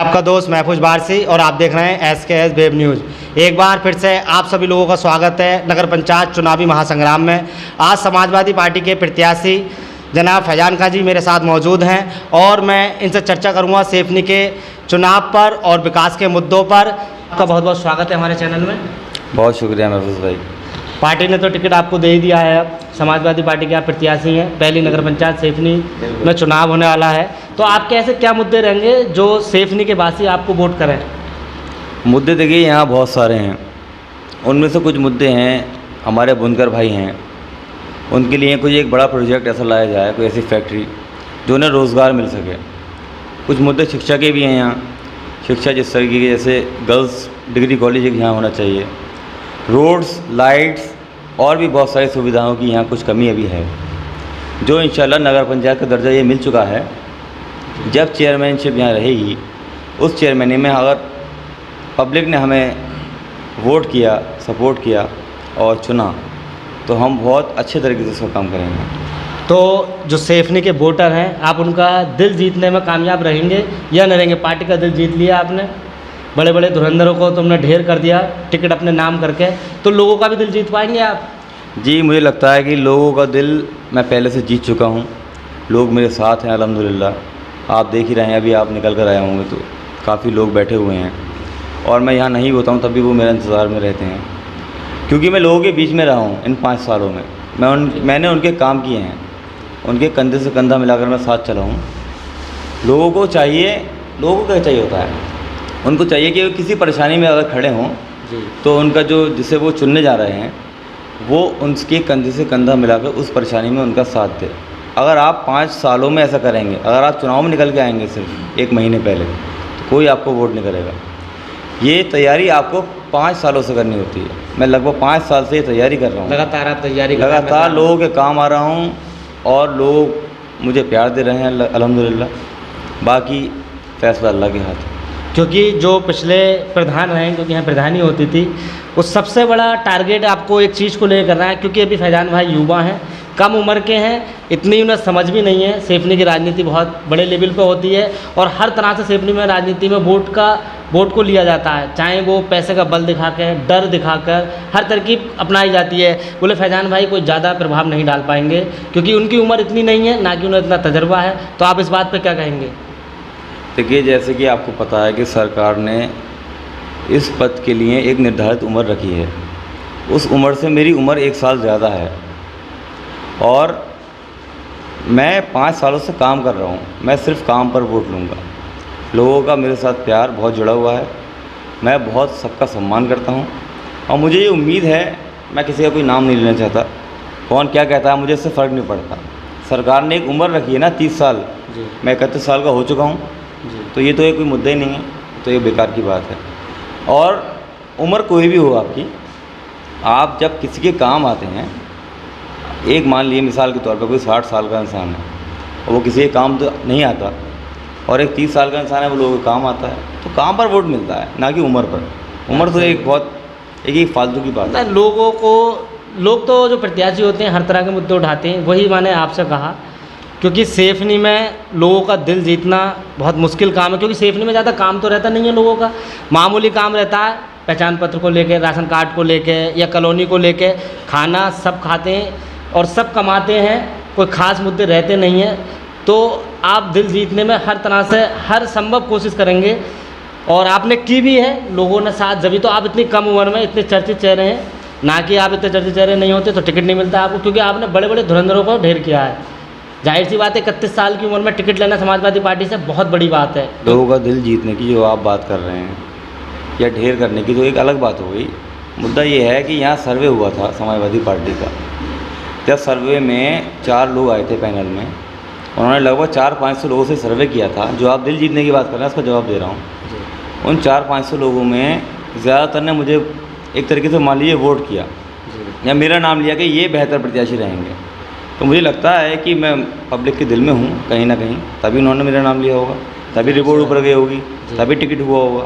आपका दोस्त महफूज बारसी और आप देख रहे हैं SKS वेब न्यूज़। एक बार फिर से आप सभी लोगों का स्वागत है नगर पंचायत चुनावी महासंग्राम में। आज समाजवादी पार्टी के प्रत्याशी जनाब फैजान खां जी मेरे साथ मौजूद हैं और मैं इनसे चर्चा करूंगा सेफनी के चुनाव पर और विकास के मुद्दों पर। आपका बहुत बहुत स्वागत है हमारे चैनल में। बहुत शुक्रिया महफूज भाई। पार्टी ने तो टिकट आपको दे ही दिया है। अब समाजवादी पार्टी के आप प्रत्याशी हैं, पहली नगर पंचायत सेफनी में चुनाव होने वाला है, तो आपके ऐसे क्या मुद्दे रहेंगे जो सेफनी के वासी आपको वोट करें? मुद्दे देखिए यहाँ बहुत सारे हैं, उनमें से कुछ मुद्दे हैं हमारे बुनकर भाई हैं, उनके लिए कुछ एक बड़ा प्रोजेक्ट ऐसा लाया जाए, कोई ऐसी फैक्ट्री जो उन्हें रोज़गार मिल सके। कुछ मुद्दे शिक्षा के भी हैं यहाँ, शिक्षा जिस तरीके की जैसे गर्ल्स डिग्री कॉलेज यहाँ होना चाहिए, रोड्स लाइट्स और भी बहुत सारी सुविधाओं की यहाँ कुछ कमी अभी है, जो इंशाल्लाह नगर पंचायत का दर्जा ये मिल चुका है। जब चेयरमैनशिप यहाँ रहेगी, उस चेयरमैनी में अगर पब्लिक ने हमें वोट किया, सपोर्ट किया और चुना, तो हम बहुत अच्छे तरीके से उसका काम करेंगे। तो जो सेफनी के वोटर हैं, आप उनका दिल जीतने में कामयाब रहेंगे या नहीं रहेंगे? पार्टी का दिल जीत लिया आपने, बड़े बड़े धुरंधरों को तुमने ढेर कर दिया टिकट अपने नाम करके, तो लोगों का भी दिल जीत पाएंगे आप? जी मुझे लगता है कि लोगों का दिल मैं पहले से जीत चुका हूँ। लोग मेरे साथ हैं अल्हम्दुलिल्लाह। आप देख ही रहे हैं, अभी आप निकल कर आए होंगे तो काफ़ी लोग बैठे हुए हैं और मैं यहाँ नहीं होता हूँ तब भी वो मेरे इंतज़ार में रहते हैं, क्योंकि मैं लोगों के बीच में रहा हूँ इन 5 सालों में। मैंने उनके काम किए हैं, उनके कंधे से कंधा मिलाकर मैं साथ चला हूँ। लोगों को क्या चाहिए होता है, उनको चाहिए कि किसी परेशानी में अगर खड़े हों तो उनका जो जिसे वो चुनने जा रहे हैं वो उनके कंधे से कंधा मिलाकर उस परेशानी में उनका साथ दे। अगर आप 5 सालों में ऐसा करेंगे, अगर आप चुनाव में निकल के आएंगे सिर्फ 1 महीने पहले, तो कोई आपको वोट नहीं करेगा। ये तैयारी आपको 5 सालों से करनी होती है। मैं लगभग 5 साल से ये तैयारी कर रहा हूँ। लगातार आप तैयारी लगातार लोगों के काम आ रहा हूँ और लोग मुझे प्यार दे रहे हैं अल्हम्दुलिल्लाह। बाकी फैसला अल्लाह के हाथ है। क्योंकि जो पिछले प्रधान रहे, क्योंकि यहाँ प्रधानी होती थी, उस सबसे बड़ा टारगेट आपको एक चीज़ को लेकर करना है, क्योंकि अभी फैजान भाई युवा हैं, कम उम्र के हैं, इतनी उन्हें समझ भी नहीं है। सेफनी की राजनीति बहुत बड़े लेवल पे होती है और हर तरह से सेफनी में राजनीति में वोट को लिया जाता है, चाहे वो पैसे का बल दिखा कर, डर दिखाकर, हर तरकीब अपनाई जाती है। बोले फैजान भाई कोई ज़्यादा प्रभाव नहीं डाल पाएंगे क्योंकि उनकी उम्र इतनी नहीं है, ना कि उन्हें इतना तजर्बा है। तो आप इस बात पर क्या कहेंगे? देखिए, जैसे कि आपको पता है कि सरकार ने इस पद के लिए एक निर्धारित उम्र रखी है। उस उम्र से मेरी उम्र 1 साल ज़्यादा है और मैं 5 सालों से काम कर रहा हूँ। मैं सिर्फ काम पर वोट लूँगा। लोगों का मेरे साथ प्यार बहुत जुड़ा हुआ है। मैं बहुत सबका सम्मान करता हूँ और मुझे ये उम्मीद है, मैं किसी का कोई नाम नहीं लेना चाहता, कौन क्या कहता है मुझे इससे फ़र्क नहीं पड़ता। सरकार ने एक उम्र रखी है ना, 30 साल। मैं 31 साल का हो चुका हूँ, तो ये तो एक कोई मुद्दा ही नहीं है, तो ये बेकार की बात है। और उम्र कोई भी हो आपकी, आप जब किसी के काम आते हैं, एक मान लिए मिसाल के तौर पर कोई 60 साल का इंसान है और वो किसी के काम तो नहीं आता, और एक 30 साल का इंसान है वो लोगों के काम आता है, तो काम पर वोट मिलता है, ना कि उम्र पर। उम्र तो एक फालतू की बात है। लोग तो जो प्रत्याशी होते हैं हर तरह के मुद्दे उठाते हैं, वही मैंने आपसे कहा, क्योंकि सेफनी में लोगों का दिल जीतना बहुत मुश्किल काम है, क्योंकि सेफनी में ज़्यादा काम तो रहता नहीं है लोगों का। मामूली काम रहता है, पहचान पत्र को लेके, राशन कार्ड को लेके या कॉलोनी को लेके। खाना सब खाते हैं और सब कमाते हैं, कोई ख़ास मुद्दे रहते नहीं हैं। तो आप दिल जीतने में हर तरह से हर संभव कोशिश करेंगे और आपने की भी है, लोगों ने साथ। जब तो आप इतनी कम उम्र में इतने चर्चित चेहरे हैं, ना कि आप इतने चर्चित चेहरे नहीं होते तो टिकट नहीं मिलता आपको, क्योंकि आपने बड़े बड़े धुरंधरों को ढेर किया है। जाहिर सी बात है, 31 साल की उम्र में टिकट लेना समाजवादी पार्टी से बहुत बड़ी बात है। लोगों का दिल जीतने की जो आप बात कर रहे हैं या ढेर करने की, तो एक अलग बात हो गई। मुद्दा ये है कि यहाँ सर्वे हुआ था समाजवादी पार्टी का। जब सर्वे में 4 लोग आए थे पैनल में, उन्होंने लगभग 400-500 लोगों से सर्वे किया था। जो आप दिल जीतने की बात कर रहे हैं उसका जवाब दे रहा हूँ। उन 400-500 लोगों में ज़्यादातर ने मुझे एक तरीके से मान लीजिए वोट किया या मेरा नाम लिया कि ये बेहतर प्रत्याशी रहेंगे। तो मुझे लगता है कि मैं पब्लिक के दिल में हूँ कहीं ना कहीं, तभी उन्होंने मेरा नाम लिया होगा, तभी रिपोर्ट ऊपर गई होगी, तभी टिकट हुआ होगा।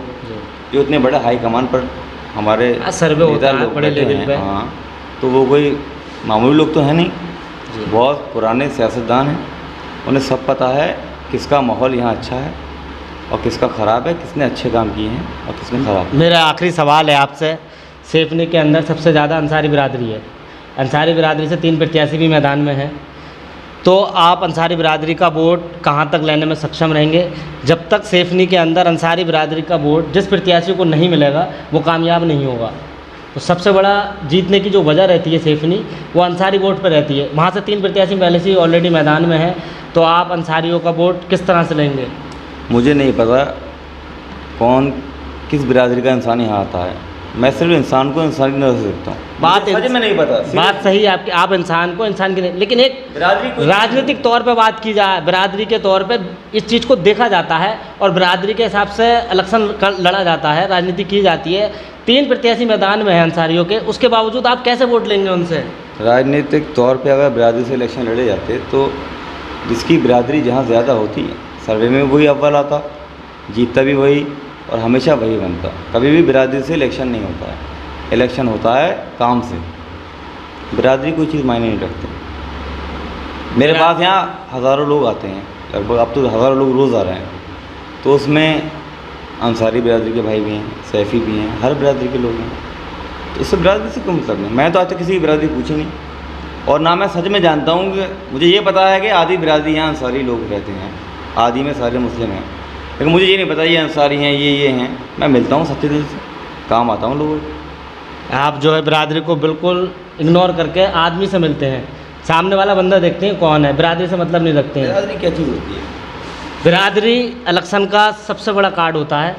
जो इतने बड़े हाई कमान पर हमारे सर्वे होता है बड़े लेवल पे, हाँ, तो वो कोई मामूली लोग तो है नहीं, बहुत पुराने सियासतदान हैं। उन्हें सब पता है किसका माहौल यहाँ अच्छा है और किसका ख़राब है, किसने अच्छे काम किए हैं और किसने ख़राब। मेरा आखिरी सवाल है आपसे, सेफनी के अंदर सबसे ज़्यादा अंसारी बिरादरी है, अंसारी बिरादरी से 3 प्रत्याशी भी मैदान में हैं, तो आप अंसारी बिरादरी का वोट कहाँ तक लेने में सक्षम रहेंगे? जब तक सेफनी के अंदर अंसारी बिरादरी का वोट जिस प्रत्याशी को नहीं मिलेगा वो कामयाब नहीं होगा। तो सबसे बड़ा जीतने की जो वजह रहती है सेफनी, वो अंसारी वोट पर रहती है। वहाँ से 3 प्रत्याशी पहले से ही ऑलरेडी मैदान में हैं, तो आप अंसारियों का वोट किस तरह से लेंगे? मुझे नहीं पता कौन किस बिरादरी का इंसान यहाँ आता है, मैं सिर्फ इंसान को इंसान की नज़र से देखता हूँ। बात सच में नहीं पता। बात सही है आपकी, आप इंसान को इंसान की नहीं, लेकिन एक बिरादरी राजनीतिक तौर पे बात की जाए, बिरादरी के तौर पे इस चीज़ को देखा जाता है और बिरादरी के हिसाब से इलेक्शन लड़ा जाता है, राजनीति की जाती है। 3 प्रत्याशी मैदान में हैं अंसारियों के, उसके बावजूद आप कैसे वोट लेंगे उनसे? राजनीतिक तौर पे अगर बिरादरी से इलेक्शन लड़े जाते तो जिसकी बिरादरी जहाँ ज़्यादा होती है सर्वे में वही अव्वल आता, जीतता भी वही और हमेशा वही बनता। कभी भी बिरादरी से इलेक्शन नहीं होता है, इलेक्शन होता है काम से। बिरादरी कोई चीज़ मायने नहीं रखती। मेरे पास यहाँ हज़ारों लोग आते हैं, लगभग अब तो हज़ारों लोग रोज़ आ रहे हैं, तो उसमें अंसारी बिरादरी के भाई भी हैं, सैफ़ी भी हैं, हर बिरादरी के लोग हैं। तो इससे बिरादरी से कोई मतलब नहीं। मैं तो आज तक किसी की बिरादरी पूछी नहीं, और ना मैं सच में जानता हूँ कि मुझे ये पता है कि आधी बिरादरी यहाँ अंसारी लोग रहते हैं, आधी में सारे मुस्लिम हैं, लेकिन मुझे ये नहीं पता ये अंसारी हैं, ये हैं। मैं मिलता हूँ सच्चे दिल से, काम आता हूँ लोगों को। आप जो है बिरादरी को बिल्कुल इग्नोर करके आदमी से मिलते हैं, सामने वाला बंदा देखते हैं कौन है, बिरादरी से मतलब नहीं रखते हैं। बिरादरी क्या चीज़ होती है? बिरादरी इलेक्शन का सबसे बड़ा कार्ड होता है,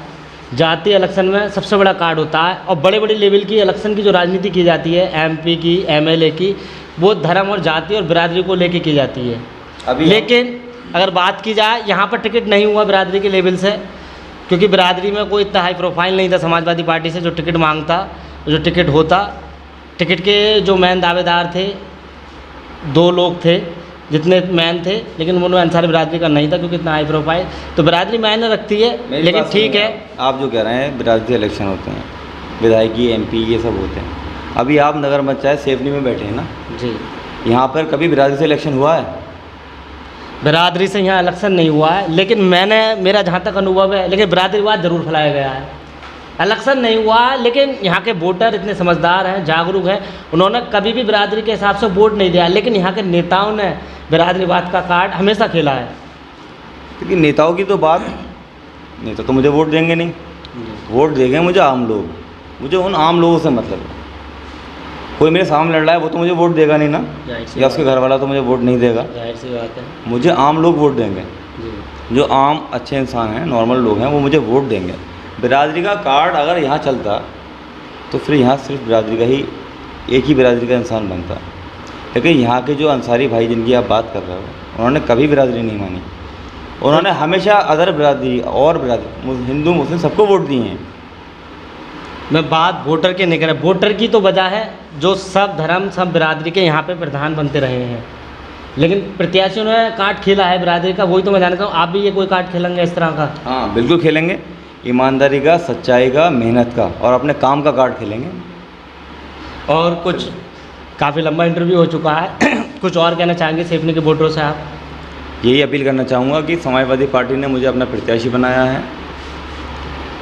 जातीय इलेक्शन में सबसे बड़ा कार्ड होता है, और बड़े बड़े लेवल की इलेक्शन की जो राजनीति की जाती है, MP की, MLA की, वो धर्म और जाति और बिरादरी को लेके की जाती है। लेकिन अगर बात की जाए, यहाँ पर टिकट नहीं हुआ बिरादरी के लेवल से, क्योंकि बिरादरी में कोई इतना हाई प्रोफाइल नहीं था समाजवादी पार्टी से जो टिकट मांगता, जो टिकट होता। टिकट के जो मेन दावेदार थे 2 लोग थे जितने मैन थे, लेकिन उन्होंने अंसारी बिरादरी का नहीं था क्योंकि इतना हाई प्रोफाइल। तो बिरादरी मायने रखती है, लेकिन ठीक है। आप जो कह रहे हैं बिरादरी इलेक्शन होते हैं, विधायकी, MP ये सब होते हैं। अभी आप नगर पंचायत सेफनी में बैठे हैं ना जी, यहाँ पर कभी बिरादरी से इलेक्शन हुआ है? बिरादरी से यहाँ इलेक्शन नहीं हुआ है, लेकिन मेरा जहाँ तक अनुभव है, लेकिन बिरादरीवाद ज़रूर फैलाया गया है। इलेक्शन नहीं हुआ है, लेकिन यहाँ के वोटर इतने समझदार हैं, जागरूक हैं, उन्होंने कभी भी बिरादरी के हिसाब से वोट नहीं दिया, लेकिन यहाँ के नेताओं ने बिरादरीवाद का कार्ड हमेशा खेला है। क्योंकि नेताओं की तो बात, नेता तो मुझे वोट देंगे नहीं, वोट देंगे मुझे आम लोग। मुझे उन आम लोगों से मतलब है। कोई मेरे सामने लड़ रहा है वो तो मुझे वोट देगा नहीं ना, या उसके घर वाला तो मुझे वोट नहीं देगा। जाहिर सी बात है, मुझे आम लोग वोट देंगे, जी। जो आम अच्छे इंसान हैं, नॉर्मल लोग हैं, वो मुझे वोट देंगे। बिरादरी का कार्ड अगर यहाँ चलता तो फिर यहाँ सिर्फ बिरादरी का ही, एक ही बिरादरी का इंसान बनता। लेकिन यहाँ के जो अंसारी भाई जिनकी आप बात कर रहे हो, उन्होंने कभी बिरादरी नहीं मानी। उन्होंने हमेशा अदर बिरादरी और बिरादरी, हिंदू मुस्लिम सबको वोट दिए हैं। मैं बात वोटर के नहीं कर रहा, वोटर की तो वजह है जो सब धर्म सब बिरादरी के यहाँ पे प्रधान बनते रहे हैं, लेकिन प्रत्याशियों ने कार्ड खेला है बिरादरी का, वही तो मैं जानता हूँ। आप भी ये कोई कार्ड खेलेंगे इस तरह का? हाँ बिल्कुल खेलेंगे, ईमानदारी का, सच्चाई का, मेहनत का और अपने काम का कार्ड खेलेंगे। और कुछ काफ़ी लंबा इंटरव्यू हो चुका है कुछ और कहना चाहेंगे सेफनी के वोटरों से आप? यही अपील करना चाहूँगा कि समाजवादी पार्टी ने मुझे अपना प्रत्याशी बनाया है,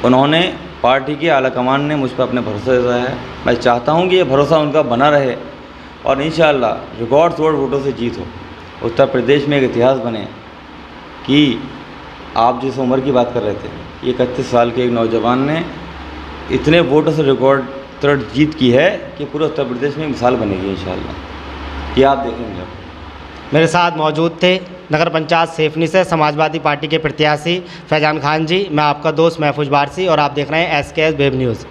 उन्होंने पार्टी की आलाकमान ने मुझ पर अपने भरोसा दिया है। मैं चाहता हूं कि ये भरोसा उनका बना रहे और इंशाअल्लाह रिकॉर्ड तोड़ वोटों से जीत हो। उत्तर प्रदेश में एक इतिहास बने कि आप जिस उम्र की बात कर रहे थे, 31 साल के एक नौजवान ने इतने वोटों से रिकॉर्ड तोड़ जीत की है कि पूरे उत्तर प्रदेश में मिसाल बनेगी इंशाअल्लाह। ये आप देखेंगे। मेरे साथ मौजूद थे नगर पंचायत सेफनी से समाजवादी पार्टी के प्रत्याशी फैजान खान जी। मैं आपका दोस्त महफूज बारसी और आप देख रहे हैं SKS वेब न्यूज़।